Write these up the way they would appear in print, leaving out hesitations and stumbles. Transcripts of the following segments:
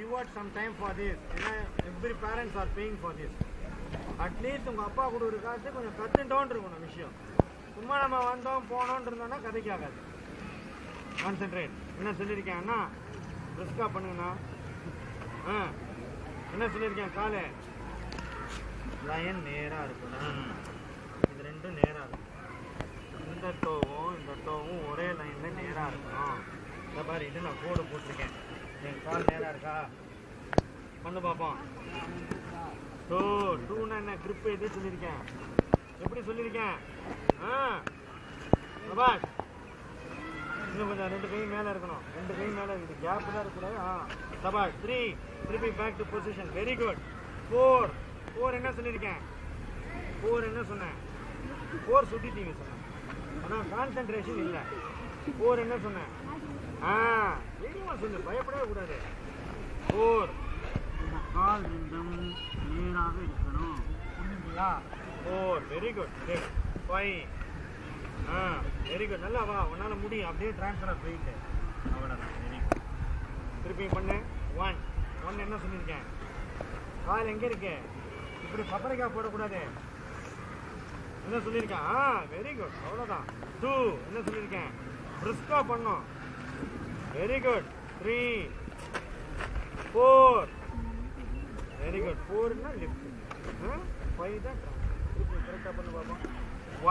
Devote some time for this. Every parents are paying for this. At least உங்க அப்பா கூட ஒரு காசு கொஞ்சம் கத்துட்டோன்னு இருக்கணும் விஷயம். சும்மா நம்ம வந்தோம் போனோன்னு இருந்தோம்னா கதைக்கு ஆகாது. கான்சென்ட்ரேட். என்ன சொல்லியிருக்கேன் அண்ணா? பிரிஸ்கா பண்ணுங்கண்ணா. என்ன சொல்லியிருக்கேன்? காலை லைன் நேராக இருக்கணும். இது ரெண்டும் நேராக இருக்கும். இந்த டோவும் ஒரே லைனில் நேராக இருக்கணும். இந்த மாதிரி இது நான் கோடு போட்டிருக்கேன். என் கால் நேராக இருக்கா? பண்ணு பார்ப்போம். டூன்னா என்ன? கிரிப் இது சொல்லியிருக்கேன். எப்படி சொல்லியிருக்கேன்? சபாஷ். இன்னும் கொஞ்சம் ரெண்டு கை மேலே இருக்கணும். ரெண்டு கை மேலே இருக்குது. கேப் தான் இருக்கக்கூடாது. சபாஷ். 3 திருப்பி back to position. Very good. 4 என்ன சொல்லியிருக்கேன்? 4 என்ன சொன்னேன்? 4 சுட்டிட்டீங்க சொன்னேன். ஆனால் கான்சன்ட்ரேஷன் இல்லை. 4 என்ன சொன்னேன்? வெளியுமா சொல்லு, பயப்படவே கூடாது. 4 கால் ரெண்டும் நேராக இருக்கணும். புரிஞ்சுங்களா? 4 வெரி குட். 5 very good. நல்லா வா, உன்னால் முடியும். அப்படியே ட்ரான்ஸ்ஃபர் ஆஃப் வெயிட். அவ்வளோதான். Very good. திருப்பி பண்ணு. 1 என்ன சொல்லியிருக்கேன்? கால் எங்கே இருக்கு? இப்படி பப்பரைக்காய் போடக்கூடாது. என்ன சொல்லியிருக்கேன்? Very good. அவ்வளோதான். 2 என்ன சொல்லியிருக்கேன்? பிரிஸ்கா பண்ணோம். Very good. 3 4 very good. 4னா லிஃப்ட். 5 தான் கரெக்டாக பண்ணு பார்ப்போம்.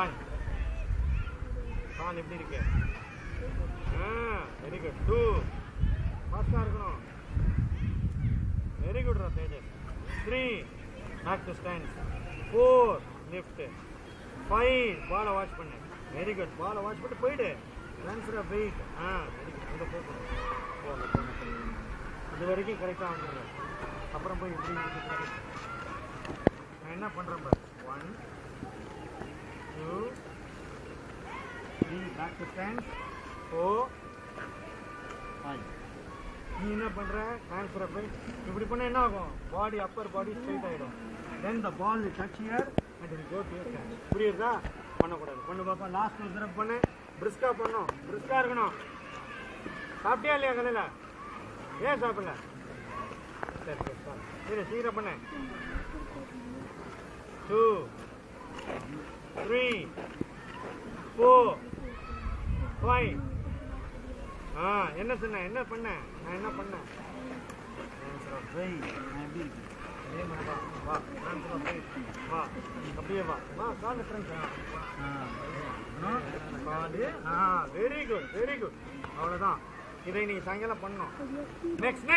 1 கால் எப்படி இருக்கு? Very good. 2 ஃபாஸ்ட்டாக இருக்கணும். வெரி குட் ரா Tejas. 3 back to stand. 4 lift. 5 பாலை வாட்ச் பண்ணு. Very good. பாலை வாட்ச் பண்ணிட்டு போயிடு. Transfer of weight. Very good. அங்கே போகணும். இது வரைக்கும் கரெக்டாக வந்துடுறேன். அப்புறம் போய் எப்படி நான் என்ன பண்ணுறேன் பாரு. 1 2 3 பேக் டு ஸ்டாண்ட். 4 5 நீ என்ன பண்ணுற? Transfer of weight. இப்படி பண்ணால் என்ன ஆகும்? பாடி அப்பர் பாடி ஸ்ட்ரைட் ஆகிடும். தென் த பால் will touch here and will go to your hand. புரியுதா? பண்ணக்கூடாது. பண்ணு பாப்பா. லாஸ்ட் ஒரு தடவை பண்ணு. பிரிஸ்கா பண்ணும். பிரிஸ்கா இருக்கணும். சாப்பிட்டியா இல்லையா காலையில்? ஏன் சாப்பிடல? சரி சீக்கிரம் பண்ணு. 2 3 4 5 என்ன சொன்ன? என்ன பண்ண? நான் என்ன பண்ணேன்? நான் எப்படி இருக்கு? அதே மாதிரி வா. வா அப்படியே வா. கால் காலு. Very good. Very good. அவ்வளோதான். இதை நீங்கள் சாயங்காலம் பண்ணணும். நெக்ஸ்ட்